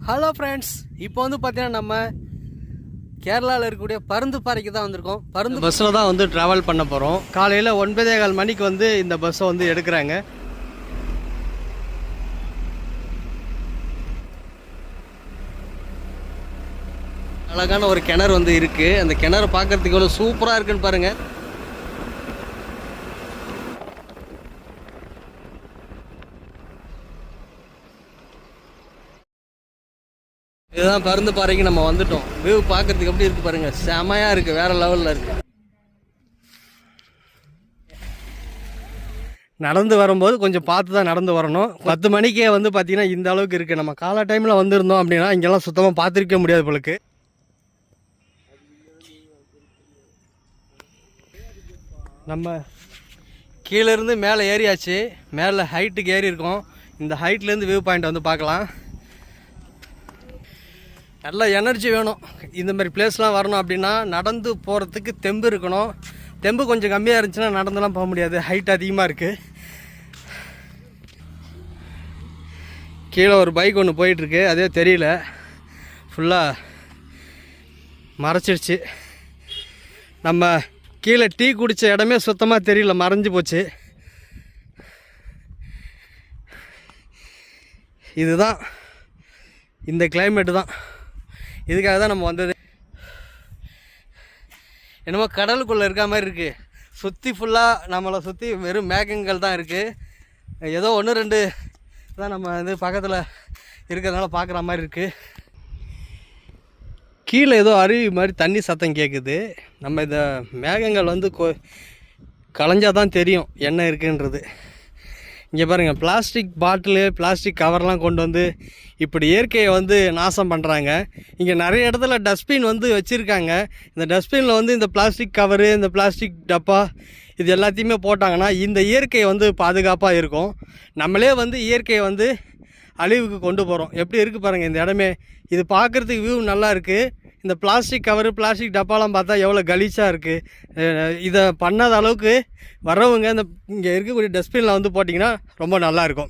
Hello friends, இப்போ வந்து பார்த்தீங்கன்னா நம்ம கேரளாவில் இருக்கக்கூடிய பருந்து பாறைக்கு தான் வந்திருக்கோம். பருந்து பஸ்ஸில் தான் வந்து ட்ராவல் பண்ண போகிறோம். காலையில் 9:15 மணிக்கு வந்து இந்த பஸ்ஸை வந்து எடுக்கிறாங்க. அழகான ஒரு கிணறு வந்து இருக்குது. அந்த கிணறு பார்க்குறதுக்கு எவ்வளோ சூப்பராக இருக்குன்னு பாருங்கள். இதுதான் பருந்து பாறைக்கு நம்ம வந்துட்டோம். வியூ பார்க்கறதுக்கு எப்படி இருக்கு பாருங்க, செமையா இருக்கு, வேற லெவல்ல இருக்கு. நடந்து வரும்போது கொஞ்சம் பார்த்து தான் நடந்து வரணும். 10 மணிக்கே வந்து பார்த்தீங்கன்னா இந்த அளவுக்கு இருக்குது. நம்ம காலை டைமில் வந்திருந்தோம் அப்படின்னா இங்கெல்லாம் சுத்தமாக பார்த்துருக்க முடியாது போலுக்கு. நம்ம கீழேருந்து மேலே ஏறியாச்சு. மேலே ஹைட்டுக்கு ஏறி இருக்கோம். இந்த ஹைட்லேருந்து வியூ பாயிண்ட் வந்து பார்க்கலாம். நல்லா எனர்ஜி வேணும். இந்த மாதிரி பிளேஸ்லாம் வரணும் அப்படின்னா நடந்து போகிறதுக்கு தெம்பு இருக்கணும். தெம்பு கொஞ்சம் கம்மியாக இருந்துச்சுன்னா நடந்துலாம் போக முடியாது, ஹைட் அதிகமாக இருக்குது. கீழே ஒரு பைக் ஒன்று போயிட்டுருக்கு, அதே தெரியல, ஃபுல்லாக மறைச்சிடுச்சு. நம்ம கீழே டீ குடித்த இடமே சுத்தமாக தெரியல, மறைஞ்சு போச்சு. இதுதான் இந்த கிளைமேட்டு தான். இதுக்காக தான் நம்ம வந்தது. என்னமோ கடலுக்குள்ளே இருக்க மாதிரி இருக்குது. சுற்றி ஃபுல்லாக நம்மளை சுற்றி வெறும் மேகங்கள் தான் இருக்குது. ஏதோ 1-2 தான் நம்ம வந்து பக்கத்தில் இருக்கிறதுனால பார்க்குற மாதிரி இருக்குது. கீழே ஏதோ அருவி மாதிரி தண்ணி சத்தம் கேட்குது. நம்ம இந்த மேகங்கள் வந்து களைஞ்சால் தான் தெரியும் என்ன இருக்குன்றது. இங்கே பாருங்கள், பிளாஸ்டிக் பாட்டிலு, பிளாஸ்டிக் கவர்லாம் கொண்டு வந்து இப்படி இயற்கையை வந்து நாசம் பண்ணுறாங்க. இங்கே நிறைய இடத்துல டஸ்ட்பின் வந்து வச்சுருக்காங்க. இந்த டஸ்ட்பினில் வந்து இந்த பிளாஸ்டிக் கவரு, இந்த பிளாஸ்டிக் டப்பா இது எல்லாத்தையுமே போட்டாங்கன்னா இந்த இயற்கை வந்து பாதுகாப்பாக இருக்கும். நம்மளே வந்து இயற்கையை வந்து அழிவுக்கு கொண்டு போகிறோம். எப்படி இருக்குது பாருங்கள் இந்த இடமே. இது பார்க்குறதுக்கு வியூ நல்லா இருக்குது. இந்த பிளாஸ்டிக் கவரு, பிளாஸ்டிக் டப்பாலாம் பார்த்தா எவ்வளோ கலீச்சாக இருக்குது. இதை பண்ணாத அளவுக்கு வரவங்க இந்த இங்கே இருக்கக்கூடிய டஸ்ட்பினில் வந்து போட்டிங்கன்னா ரொம்ப நல்லாயிருக்கும்.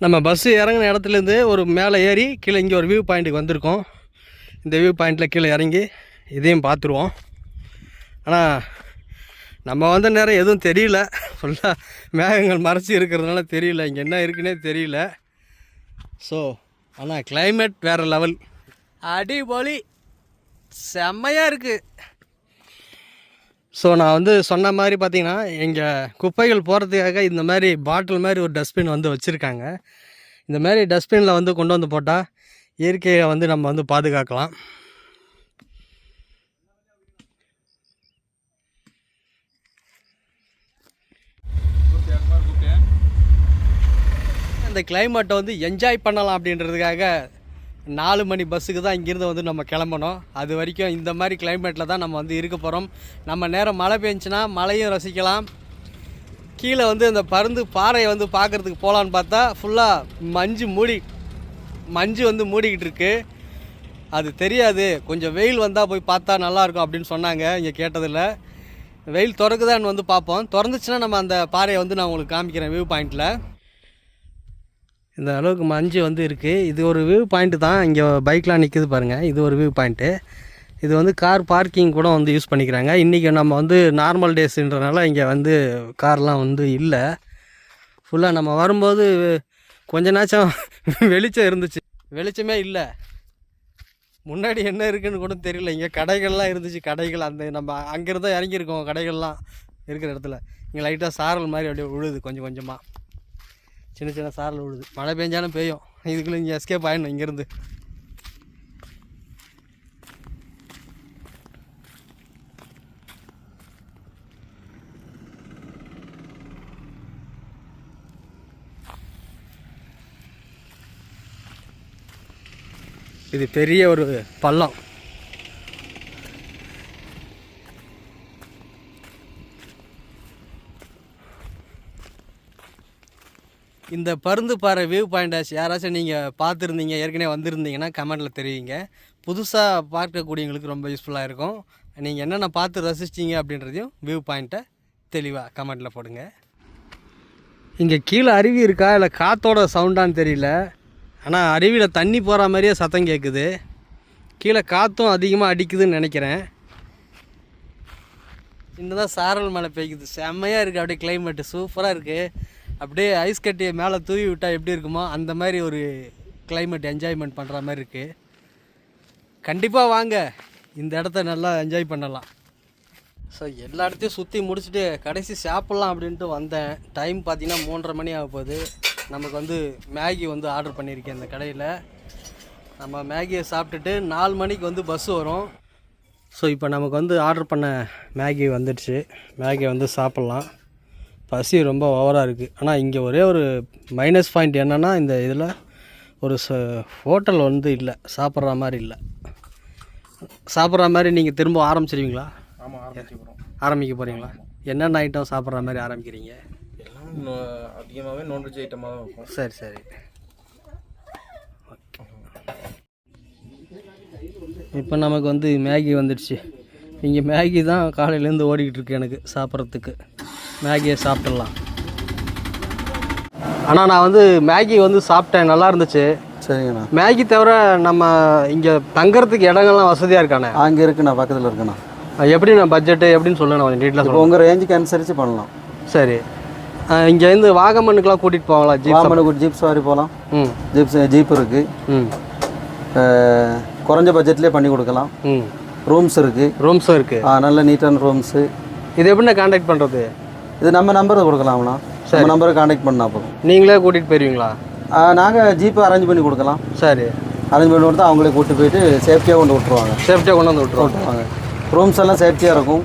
நம்ம பஸ்ஸு இறங்கின இடத்துலேருந்து ஒரு மேலே ஏறி கீழே இங்கே ஒரு வியூ பாயிண்ட்டுக்கு வந்திருக்கோம். இந்த வியூ பாயிண்ட்டில் கீழே இறங்கி இதையும் பார்த்துருவோம். ஆனால் நம்ம வந்த நேரம் எதுவும் தெரியல, ஃபுல்லாக மேகங்கள் மறைச்சி இருக்கிறதுனால தெரியல இங்கே என்ன இருக்குன்னே தெரியல. ஸோ ஆனால் கிளைமேட் வேறு லெவல், அடிபொலி, செம்மையாக இருக்குது. ஸோ நான் வந்து சொன்ன மாதிரி பார்த்திங்கன்னா இங்கே குப்பைகள் போகிறதுக்காக இந்த மாதிரி பாட்டில் மாதிரி ஒரு டஸ்ட்பின் வந்து வச்சுருக்காங்க. இந்த மாதிரி டஸ்ட்பினில் வந்து கொண்டு வந்து போட்டால் இயற்கையை வந்து நம்ம வந்து பாதுகாக்கலாம். இந்த கிளைமேட்டை வந்து என்ஜாய் பண்ணலாம் அப்படின்றதுக்காக 4 மணி பஸ்ஸுக்கு தான் இங்கேருந்து வந்து நம்ம கிளம்பணும். அது வரைக்கும் இந்த மாதிரி கிளைமேட்டில் தான் நம்ம வந்து இருக்க போகிறோம். நம்ம நேரம் மழை பெஞ்சுன்னா மழையும் ரசிக்கலாம். கீழே வந்து இந்த பருந்து பாறையை வந்து பார்க்குறதுக்கு போகலான்னு பார்த்தா ஃபுல்லாக மஞ்சு வந்து மூடிக்கிட்டு இருக்கு. அது தெரியாது, கொஞ்சம் வெயில் வந்தால் போய் பார்த்தா நல்லாயிருக்கும் அப்படின்னு சொன்னாங்க. இங்கே கேட்டதில்லை. வெயில் திறக்குதான்னு வந்து பார்ப்போம். திறந்துச்சுன்னா நம்ம அந்த பாறையை வந்து நான் உங்களுக்கு காமிக்கிறேன் வியூ பாயிண்ட்டில். இந்த அளவுக்கு மஞ்சு வந்து இருக்குது. இது ஒரு வியூ பாயிண்ட்டு தான். இங்கே பைக்லாம் நிற்குது பாருங்கள், இது ஒரு வியூ பாயிண்ட்டு. இது வந்து கார் பார்க்கிங் கூட வந்து யூஸ் பண்ணிக்கிறாங்க. இன்றைக்கி நம்ம வந்து நார்மல் டேஸுன்றனால இங்கே வந்து கார்லாம் வந்து இல்லை. ஃபுல்லாக நம்ம வரும்போது கொஞ்ச நாச்சும் வெளிச்சம் இருந்துச்சு, வெளிச்சமே இல்லை. முன்னாடி என்ன இருக்குதுன்னு கூட தெரியல. இங்கே கடைகள்லாம் இருந்துச்சு, கடைகள் அந்த நம்ம அங்கேருந்தான் இறங்கியிருக்கோம். கடைகள்லாம் இருக்கிற இடத்துல இங்கே லைட்டாக சாரல் மாதிரி அப்படியே விழுது, கொஞ்சம் கொஞ்சமாக சின்ன சின்ன சாரல் விழுது. மழை பெஞ்சாலும் பெய்யும். இதுக்குள்ளே இங்கே எஸ்கேப் ஆகிடணும் இங்கேருந்து. இது பெரிய ஒரு பள்ளம். இந்த பருந்து பாறை வியூ பாயிண்ட் யாராச்சும் நீங்கள் பார்த்துருந்தீங்க, ஏற்கனவே வந்திருந்தீங்கன்னா கமெண்டில் தெரிவிங்க. புதுசாக பார்க்கக்கூடியவங்களுக்கு ரொம்ப யூஸ்ஃபுல்லாக இருக்கும். நீங்கள் என்னென்ன பார்த்து ரசிச்சிங்க அப்படின்றதையும் வியூ பாயிண்ட்டை தெளிவாக கமெண்டில் போடுங்க. இங்கே கீழே அருவி இருக்கா இல்லை காற்றோட சவுண்டான்னு தெரியல. ஆனால் அருவியில் தண்ணி போகிற மாதிரியே சத்தம் கேட்குது. கீழே காற்றும் அதிகமாக அடிக்குதுன்னு நினைக்கிறேன். இன்னும் சாரல் மழை பெய்யுது. செம்மையாக இருக்குது. அப்படியே கிளைமேட்டு சூப்பராக இருக்குது. அப்படியே ஐஸ் கட்டியை மேலே தூவி விட்டால் எப்படி இருக்குமோ அந்த மாதிரி ஒரு கிளைமேட் என்ஜாய்மெண்ட் பண்ணுற மாதிரி இருக்குது. கண்டிப்பாக வாங்க, இந்த இடத்த நல்லா என்ஜாய் பண்ணலாம். ஸோ எல்லா இடத்தையும் சுற்றி முடிச்சுட்டு கடைசி சாப்பிட்லாம் அப்படின்ட்டு வந்தேன். டைம் பார்த்திங்கன்னா 3:30 மணி ஆக போகுது. நமக்கு வந்து மேகி வந்து ஆர்டர் பண்ணியிருக்கேன் இந்த கடையில். நம்ம மேகியை சாப்பிட்டுட்டு 4 மணிக்கு வந்து பஸ்ஸு வரும். ஸோ இப்போ நமக்கு வந்து ஆர்டர் பண்ண மேகி வந்துடுச்சு. மேகியை வந்து சாப்பிட்லாம். பசி ரொம்ப ஓவராக இருக்குது. ஆனால் இங்கே ஒரே ஒரு மைனஸ் பாயிண்ட் என்னென்னா, இந்த இதில் ஒரு ஹோட்டல் வந்து இல்லை, சாப்பிட்ற மாதிரி இல்லை. சாப்பிட்ற மாதிரி நீங்கள் திரும்ப ஆரம்பிச்சிருவீங்களா? ஆமாம், ஆரம்பிக்க போகிறீங்களா? என்னென்ன ஐட்டம் சாப்பிட்ற மாதிரி ஆரம்பிக்கிறீங்க? எல்லாம் அதிகமாகவே நான்வெஜ் ஐட்டமாக தான் இருக்கும். சரி சரி, ஓகே. இப்போ நமக்கு வந்து மேகி வந்துடுச்சு. இங்கே மேகி தான் காலையிலேருந்து ஓடிக்கிட்டு இருக்கு எனக்கு சாப்பிட்றதுக்கு. மேகியை சாப்பிட்றலாம். ஆனால் நான் வந்து மேகி வந்து சாப்பிட்டேன், நல்லா இருந்துச்சு. சரிங்கண்ணா. மேகி தவிர நம்ம இங்கே தங்குறதுக்கு இடங்கள்லாம் வசதியாக இருக்காண்ணே? அங்கே இருக்குண்ணா, பக்கத்தில் இருக்குண்ணா. எப்படிண்ணா பட்ஜெட்டு எப்படின்னு சொல்லுண்ணா கொஞ்சம் டீட்டெயிலாக சொல்லுங்கள். உங்கள் ரேஞ்சுக்கு அனுசரித்து பண்ணலாம். சரி, இங்கேருந்து வாகமனுக்குலாம் கூட்டிகிட்டு போவாங்களா? வாகமனுக்கு ஜீப் சவாரி போகலாம். ஜீப் இருக்குது. குறைஞ்ச பட்ஜெட்லேயே பண்ணி கொடுக்கலாம். ரூம்ஸ் இருக்குது. நல்ல நீட்டான ரூம்ஸு. இது எப்படின்னா கான்டாக்ட் பண்ணுறது? இது நம்ம நம்பரை கொடுக்கலாம்ண்ணா. நம்ம நம்பரை கான்டாக்ட் பண்ணால் போதும். நீங்களே கூட்டிகிட்டு போயிருவீங்களா? நாங்கள் ஜீப்பை அரேஞ்ச் பண்ணி கொடுக்கலாம். சரி, அரேஞ்ச் பண்ணி கொடுத்தா அவங்களே கூப்பிட்டு போயிட்டு சேஃப்டியாக கொண்டு விட்ருவாங்க. சேஃப்டியாக கொண்டு வந்து விட்ருவாங்க. ரூம்ஸ் எல்லாம் சேஃப்டியாக இருக்கும்.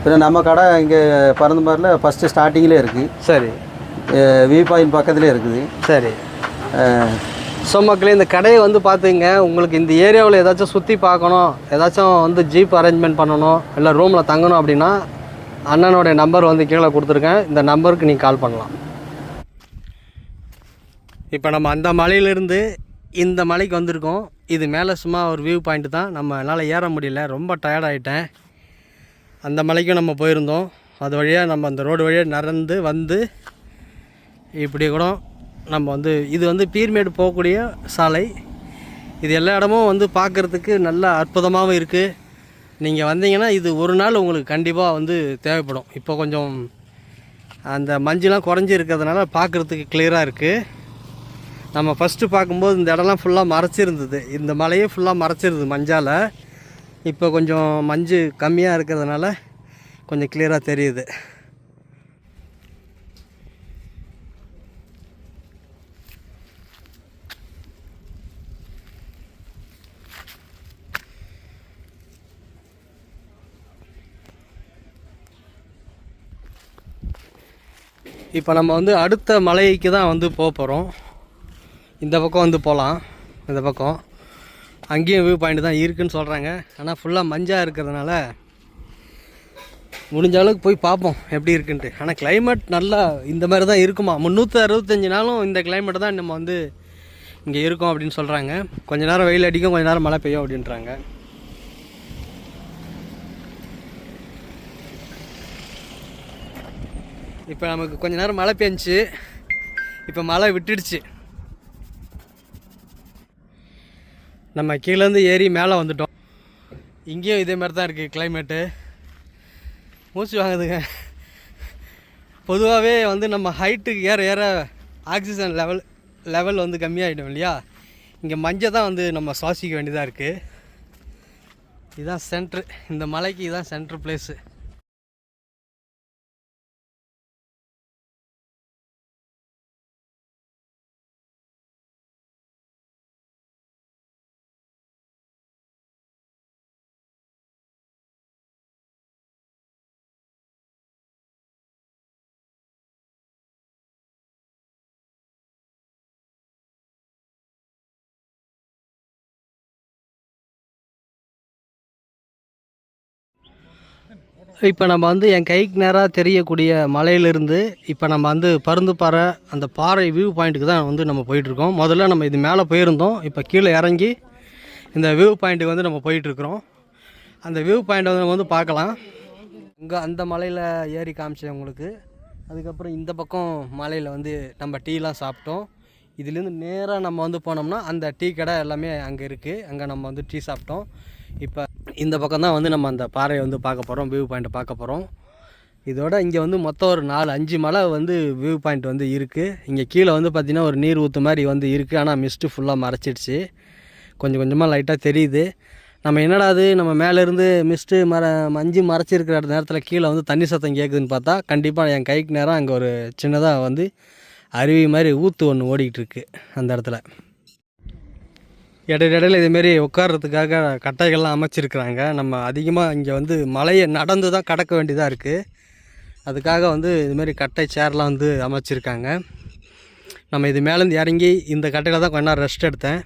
பின்ன நம்ம கடை இங்கே பரந்தமாரில் ஃபஸ்ட்டு ஸ்டார்டிங்கிலே இருக்குது. சரி, வியூ பாயிண்ட் பக்கத்துலேயே இருக்குது. சரி. ஸோ மக்களே, இந்த கடையை வந்து பார்த்துங்க. உங்களுக்கு இந்த ஏரியாவில் ஏதாச்சும் சுற்றி பார்க்கணும், ஏதாச்சும் வந்து ஜீப் அரேஞ்ச்மெண்ட் பண்ணணும், இல்லை ரூமில் தங்கணும் அப்படின்னா அண்ணனோடைய நம்பர் வந்து கீழே கொடுத்துருக்கேன். இந்த நம்பருக்கு நீங்கள் கால் பண்ணலாம். இப்போ நம்ம அந்த மலையிலேருந்து இந்த மலைக்கு வந்திருக்கோம். இது மேலே சும்மா ஒரு வியூ பாயிண்ட்டு தான். நம்ம என்னால் ஏற முடியல, ரொம்ப டயர்டாகிட்டேன். அந்த மலைக்கும் நம்ம போயிருந்தோம். அது வழியாக நம்ம அந்த ரோடு வழியாக நடந்து வந்து இப்படி கூட நம்ம வந்து இது வந்து பீர்மேடு போகக்கூடிய சாலை. இது எல்லா இடமும் வந்து பார்க்குறதுக்கு நல்ல அற்புதமாகவும் இருக்குது. நீங்கள் வந்தீங்கன்னா இது ஒரு நாள் உங்களுக்கு கண்டிப்பாக வந்து தேவைப்படும். இப்போ கொஞ்சம் அந்த மஞ்சள்லாம் குறைஞ்சி இருக்கிறதுனால பார்க்குறதுக்கு கிளியராக இருக்குது. நம்ம ஃபஸ்ட்டு பார்க்கும்போது இந்த இடம்லாம் ஃபுல்லாக மறைச்சிருந்தது. இந்த மலையே ஃபுல்லாக மறைச்சிருந்தது மஞ்சால். இப்போ கொஞ்சம் மஞ்சு கம்மியாக இருக்கிறதுனால கொஞ்சம் கிளியராக தெரியுது. இப்போ நம்ம வந்து அடுத்த மலைக்கு தான் வந்து போகிறோம். இந்த பக்கம் வந்து போகலாம். இந்த பக்கம் அங்கேயும் வியூ பாயிண்ட் தான் இருக்குதுன்னு சொல்கிறாங்க. ஆனால் ஃபுல்லாக மஞ்சாக இருக்கிறதுனால முடிஞ்ச அளவுக்கு போய் பார்ப்போம் எப்படி இருக்குன்ட்டு. ஆனால் கிளைமேட் நல்லா இந்த மாதிரி தான் இருக்குமா. 365 நாளும் இந்த கிளைமேட் தான் நம்ம வந்து இங்கே இருக்கோம் அப்படின்னு சொல்கிறாங்க. கொஞ்ச நேரம் வெயில் அடிக்கும், கொஞ்ச நேரம் மழை பெய்யும் அப்படின்றாங்க. இப்போ நமக்கு கொஞ்ச நேரம் மழை பெஞ்சிச்சு. இப்போ மழை விட்டுடுச்சு. நம்ம கீழேருந்து ஏறி மேலே வந்துட்டோம். இங்கேயும் இதே மாதிரி தான் இருக்குது கிளைமேட்டு. மூச்சு வாங்குதுங்க. பொதுவாகவே வந்து நம்ம ஹைட்டுக்கு ஏற ஏற ஆக்சிஜன் லெவல் வந்து கம்மியாகிடும் இல்லையா. இங்கே மஞ்சள் தான் வந்து நம்ம சுவாசிக்க வேண்டியதாக இருக்குது. இதுதான் சென்ட்ரு. இந்த மலைக்கு இதுதான் சென்ட்ரு பிளேஸு. இப்போ நம்ம வந்து என் கைக்கு நேராக தெரியக்கூடிய மலையிலிருந்து இப்போ நம்ம வந்து பருந்துப்பாறை அந்த பாறை வியூ பாயிண்ட்டுக்கு தான் வந்து நம்ம போயிட்டுருக்கோம். முதல்ல நம்ம இது மேலே போயிருந்தோம். இப்போ கீழே இறங்கி இந்த வியூ பாயிண்ட்டுக்கு வந்து நம்ம போயிட்டுருக்குறோம். அந்த வியூ பாயிண்ட்டை வந்து நம்ம வந்து பார்க்கலாம். இங்கே அந்த மலையில் ஏறி காமிச்சேன் உங்களுக்கு. அதுக்கப்புறம் இந்த பக்கம் மலையில் வந்து நம்ம டீலாம் சாப்பிட்டோம். இதுலேருந்து நேராக நம்ம வந்து போனோம்னா அந்த டீ கடை எல்லாமே அங்கே இருக்குது. அங்கே நம்ம வந்து டீ சாப்பிட்டோம். இப்போ இந்த பக்கம் தான் வந்து நம்ம அந்த பாறையை வந்து பார்க்க போகிறோம், வியூ பாயிண்ட்டை பார்க்க போகிறோம். இதோட இங்கே வந்து மொத்தம் ஒரு 4-5 மலை வந்து வியூ பாயிண்ட் வந்து இருக்குது. இங்கே கீழே வந்து பார்த்திங்கன்னா ஒரு நீர் ஊற்று மாதிரி வந்து இருக்குது. ஆனால் மிஸ்ட்டு ஃபுல்லாக மறைச்சிடுச்சு, கொஞ்சம் கொஞ்சமாக லைட்டாக தெரியுது. நம்ம என்னடா அது நம்ம மேலேருந்து மிஸ்ட்டு மஞ்சு மறைச்சிருக்கிற நேரத்தில் கீழே வந்து தண்ணி சத்தம் கேட்குதுன்னு பார்த்தா, கண்டிப்பாக என் கைக்கு நேரம் அங்கே ஒரு சின்னதாக வந்து அருவி மாதிரி ஊற்று ஒன்று ஓடிக்கிட்டுருக்கு அந்த இடத்துல. இடையில இதுமாரி உட்கார்றதுக்காக கட்டைகள்லாம் அமைச்சிருக்கிறாங்க. நம்ம அதிகமாக இங்கே வந்து மலையை நடந்து தான் கடக்க வேண்டியதாக இருக்குது. அதுக்காக வந்து இதுமாரி கட்டை சேர்லாம் வந்து அமைச்சிருக்காங்க. நம்ம இது மேலேருந்து இறங்கி இந்த கட்டையில் தான் கொஞ்ச நேரம் ரெஸ்ட் எடுத்தேன்.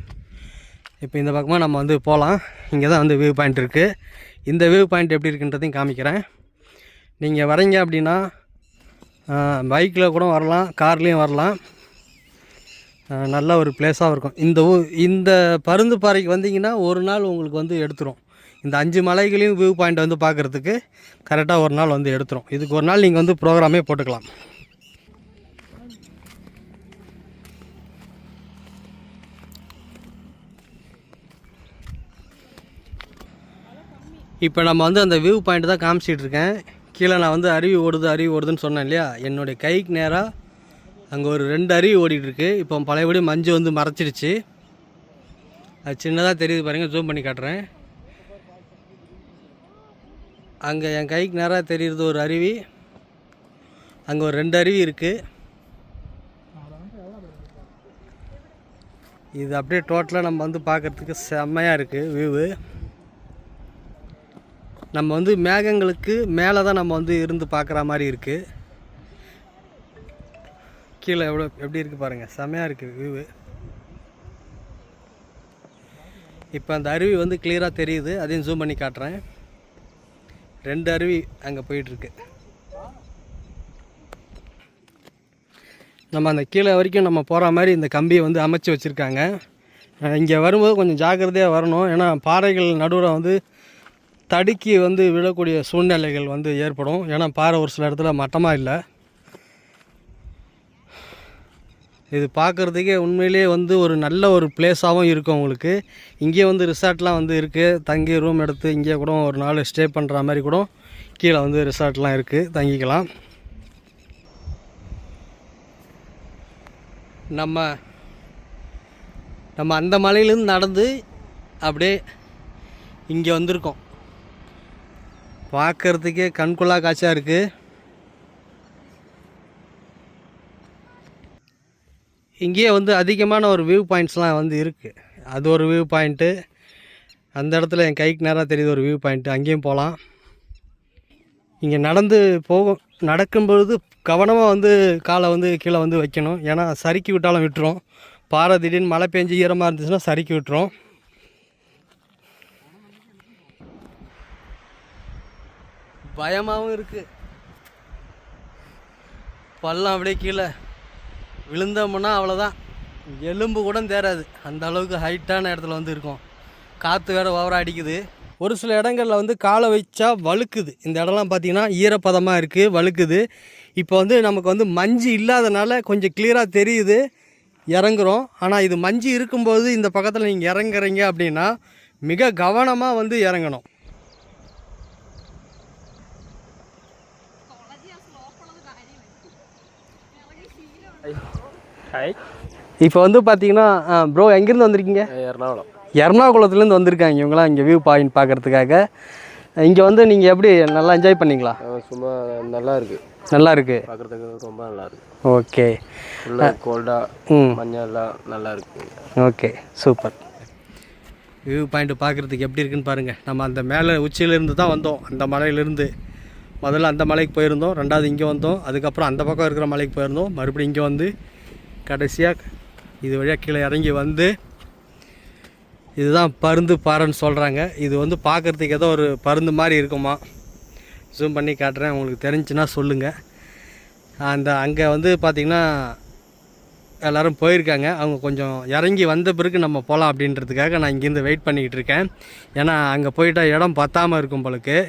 இப்போ இந்த பக்கமாக நம்ம வந்து போகலாம். இங்கே தான் வந்து வியூ பாயிண்ட் இருக்குது. இந்த வியூ பாயிண்ட் எப்படி இருக்குன்றதையும் காமிக்கிறேன். நீங்கள் வரீங்க அப்படின்னா பைக்கில் கூட வரலாம், கார்லேயும் வரலாம். நல்ல ஒரு பிளேஸாக இருக்கும். இந்த பருந்து பாறைக்கு வந்தீங்கன்னா ஒரு நாள் உங்களுக்கு வந்து எடுத்துரும். இந்த 5 மலைகளையும் வியூ பாயிண்ட் வந்து பார்க்குறதுக்கு கரெக்டாக ஒரு நாள் வந்து எடுத்துரும். இதுக்கு ஒரு நாள் நீங்கள் வந்து ப்ரோக்ராமே போட்டுக்கலாம். இப்போ நம்ம வந்து அந்த வியூ பாயிண்ட் தான் காமிச்சிட்ருக்கேன். கீழே நான் வந்து அருவி ஓடுதுன்னு சொன்னேன் இல்லையா, என்னுடைய கைக்கு நேராக அங்கே ஒரு 2 அருவி ஓடிட்டுருக்கு. இப்போ பழையபடி மஞ்சு வந்து மறைச்சிடுச்சு. அது சின்னதாக தெரியுது பாருங்கள், ஜூம் பண்ணி காட்டுறேன். அங்கே என் கைக்கு நேராக தெரியுறது ஒரு அருவி, அங்கே ஒரு 2 அருவி இருக்குது. இது அப்படியே டோட்டலாக நம்ம வந்து பார்க்குறதுக்கு செம்மையாக இருக்குது வியூவு. நம்ம வந்து மேகங்களுக்கு மேலே தான் நம்ம வந்து இருந்து பார்க்குற மாதிரி இருக்குது. கீழே எப்படி இருக்குது பாருங்கள், செம்மையாக இருக்குது வியூவு. இப்போ அந்த அருவி வந்து கிளியராக தெரியுது, அதையும் ஜூம் பண்ணி காட்டுறேன். 2 அருவி அங்கே போயிட்டுருக்கு. நம்ம அந்த கீழே வரைக்கும் நம்ம போகிற மாதிரி இந்த கம்பியை வந்து அமைச்சு வச்சுருக்காங்க. இங்கே வரும்போது கொஞ்சம் ஜாக்கிரதையாக வரணும். ஏன்னா பாறைகள் நடுவில் வந்து தடுக்கி வந்து விழக்கூடிய சூழ்நிலைகள் வந்து ஏற்படும். ஏன்னா பாறை ஒரு சில இடத்துல மட்டமாக இல்லை. இது பார்க்குறதுக்கே உண்மையிலேயே வந்து ஒரு நல்ல ஒரு பிளேஸாகவும் இருக்கும் உங்களுக்கு. இங்கேயே வந்து ரிசார்ட்லாம் வந்து இருக்குது. தங்கி ரூம் எடுத்து இங்கேயே கூட ஒரு நாள் ஸ்டே பண்ணுற மாதிரி கூட கீழே வந்து ரிசார்ட்லாம் இருக்குது, தங்கிக்கலாம். நம்ம அந்த மலையிலேருந்து நடந்து அப்படியே இங்கே வந்திருக்கோம். பார்க்குறதுக்கே கண்கொள்ளா காட்சியாக இருக்குது. இங்கேயே வந்து அதிகமான ஒரு வியூ பாயிண்ட்ஸ்லாம் வந்து இருக்குது. அது ஒரு வியூ பாயிண்ட்டு. அந்த இடத்துல என் கைக்கு நேராக தெரியுது ஒரு வியூ பாயிண்ட்டு, அங்கேயும் போகலாம். இங்கே நடக்கும்பொழுது கவனமாக வந்து காலை வந்து கீழே வந்து வைக்கணும். ஏன்னா சறுக்கி விட்டாலும் விட்டுரும். பாறை திடீர்னு மழை பெஞ்சு ஈரமாக இருந்துச்சுன்னா சறுக்கி விட்டுரும். பயமாகவும் இருக்குது. பள்ளம் அப்படியே கீழே விழுந்தோம்னா அவ்வளோதான், எலும்பு கூட தேராது, அந்த அளவுக்கு ஹைட்டான இடத்துல வந்து இருக்கும். காற்று வேறு ஓவராக அடிக்குது. ஒரு சில இடங்களில் வந்து காலை வச்சா வழுக்குது. இந்த இடம்லாம் பார்த்திங்கன்னா ஈரப்பதமாக இருக்குது, வழுக்குது. இப்போ வந்து நமக்கு வந்து மஞ்சு இல்லாதனால கொஞ்சம் கிளியராக தெரியுது, இறங்குறோம். ஆனால் இது மஞ்சு இருக்கும்போது இந்த பக்கத்தில் நீங்கள் இறங்குறீங்க அப்படின்னா மிக கவனமாக வந்து இறங்கணும். இப்போ வந்து பார்த்தீங்கன்னா ப்ரோ எங்கேருந்து வந்திருக்கீங்க? எர்ணாகுளத்துலேருந்து வந்திருக்காங்க இவங்களாம் இங்கே வியூ பாயிண்ட் பார்க்குறதுக்காக. இங்கே வந்து நீங்கள் எப்படி நல்லா என்ஜாய் பண்ணிங்களா? சும்மா நல்லா இருக்குது, நல்லா இருக்குது, பார்க்குறதுக்கு ரொம்ப நல்லா இருக்குது. ஓகே, கோல்டாக மஞ்சள்லாம் நல்லா இருக்குது. Okay, super. வியூ பாயிண்ட் பார்க்குறதுக்கு எப்படி இருக்குன்னு பாருங்கள். நம்ம அந்த மேலே உச்சியிலேருந்து தான் வந்தோம், அந்த மலையிலேருந்து. முதல்ல அந்த மலைக்கு போயிருந்தோம், 2வது இங்கே வந்தோம், அதுக்கப்புறம் அந்த பக்கம் இருக்கிற மலைக்கு போயிருந்தோம், மறுபடியும் இங்கே வந்து கடைசியாக இது வழியாக கீழே இறங்கி வந்து இதுதான் பருந்து பாறைன்னு சொல்கிறாங்க. இது வந்து பார்க்குறதுக்கு ஏதோ ஒரு பருந்து மாதிரி இருக்குமா. ஜூம் பண்ணி காட்டுறேன், உங்களுக்கு தெரிஞ்சுன்னா சொல்லுங்கள். அங்கே வந்து பார்த்திங்கன்னா எல்லோரும் போயிருக்காங்க. அவங்க கொஞ்சம் இறங்கி வந்த பிறகு நம்ம போகலாம் அப்படின்றதுக்காக நான் இங்கேருந்து வெயிட் பண்ணிக்கிட்டு இருக்கேன். ஏன்னா அங்கே போயிட்டால் இடம் பத்தாமல் இருக்கும் போலுக்கு.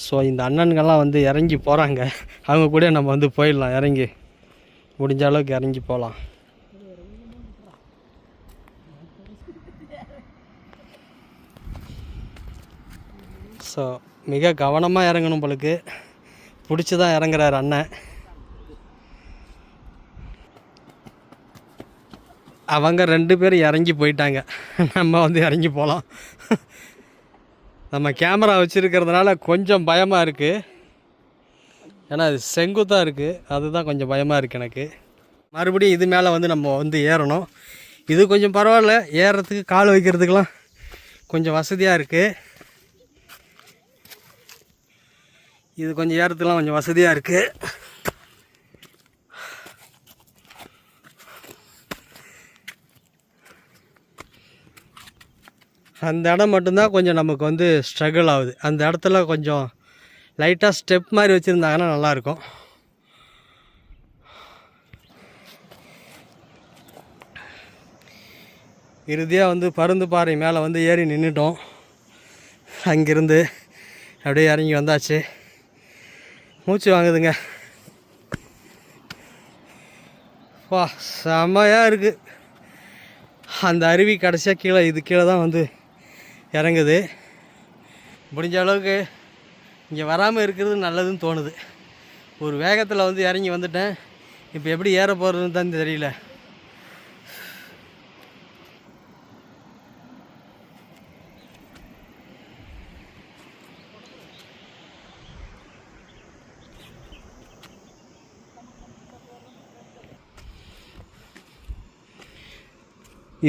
ஸோ இந்த அண்ணன்கள்லாம் வந்து இறங்கி போகிறாங்க, அவங்க கூட நம்ம வந்து போயிடலாம் இறங்கி. முடிஞ்ச அளவுக்கு இறங்கி போகலாம். ஸோ மிக கவனமாக இறங்கணும் போலுக்கு. பிடிச்சி தான் இறங்குறாரு அண்ணன். அவங்க 2 பேரும் இறங்கி போயிட்டாங்க. நம்ம வந்து இறங்கி போகலாம். நம்ம கேமரா வச்சுருக்கிறதுனால கொஞ்சம் பயமாக இருக்குது. ஏன்னா அது செங்குத்தாக இருக்குது, அதுதான் கொஞ்சம் பயமாக இருக்குது எனக்கு. மறுபடியும் இது மேலே வந்து நம்ம வந்து ஏறணும். இது கொஞ்சம் பரவாயில்ல, ஏறுறதுக்கு கால் வைக்கிறதுக்கெலாம் கொஞ்சம் வசதியாக இருக்குது. இது கொஞ்சம் ஏறத்துக்குலாம் கொஞ்சம் வசதியாக இருக்குது. அந்த இடம் மட்டும்தான் கொஞ்சம் நமக்கு வந்து ஸ்ட்ரகிள் ஆகுது. அந்த இடத்துல கொஞ்சம் லைட்டாக ஸ்டெப் மாதிரி வச்சுருந்தாங்கன்னா நல்லாயிருக்கும். இறுதியாக வந்து பருந்து பாறை மேலே வந்து ஏறி நின்றுட்டோம். அங்கேருந்து அப்படியே இறங்கி வந்தாச்சு. மூச்சு வாங்குதுங்க. வா, செம்மையாக இருக்குது. அந்த அருவி கடைசியாக கீழே, இது கீழே தான் வந்து இறங்குது. முடிஞ்ச அளவுக்கு இங்கே வராமல் இருக்கிறது நல்லதுன்னு தோணுது. ஒரு வேகத்தில் வந்து இறங்கி வந்துட்டேன். இப்போ எப்படி ஏற போகிறதுன்னு தான் தெரியல.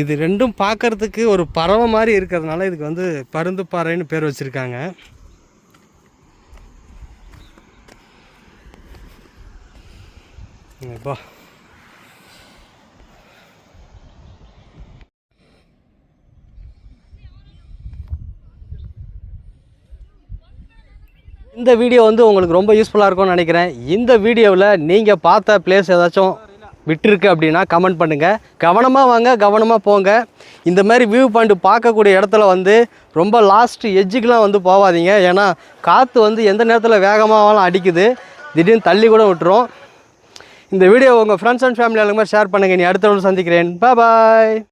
இது ரெண்டும் பார்க்கறதுக்கு ஒரு பறவை மாதிரி இருக்கிறதுனால இதுக்கு வந்து பருந்து பாறைன்னு பேர் வச்சுருக்காங்க. இப்போ இந்த வீடியோ வந்து உங்களுக்கு ரொம்ப யூஸ்ஃபுல்லாக இருக்கும்னு நினைக்கிறேன். இந்த வீடியோவில் நீங்கள் பார்த்த பிளேஸ் ஏதாச்சும் விட்டுருக்கு அப்படின்னா கமெண்ட் பண்ணுங்கள். கவனமாக வாங்க, கவனமாக போங்க. இந்த மாதிரி வியூ பாயிண்ட் பார்க்கக்கூடிய இடத்துல வந்து ரொம்ப லாஸ்ட் எட்ஜுக்கெலாம் வந்து போகாதீங்க. ஏன்னா காற்று வந்து எந்த நேரத்தில் வேகமாகலாம் அடிக்குது, திடீர்னு தள்ளி கூட விட்டுரும். இந்த வீடியோ உங்கள் ஃப்ரெண்ட்ஸ் அண்ட் ஃபேமிலி எல்லாமே ஷேர் பண்ணுங்கள். நீ அடுத்த சந்திக்கிறேன். பாய்.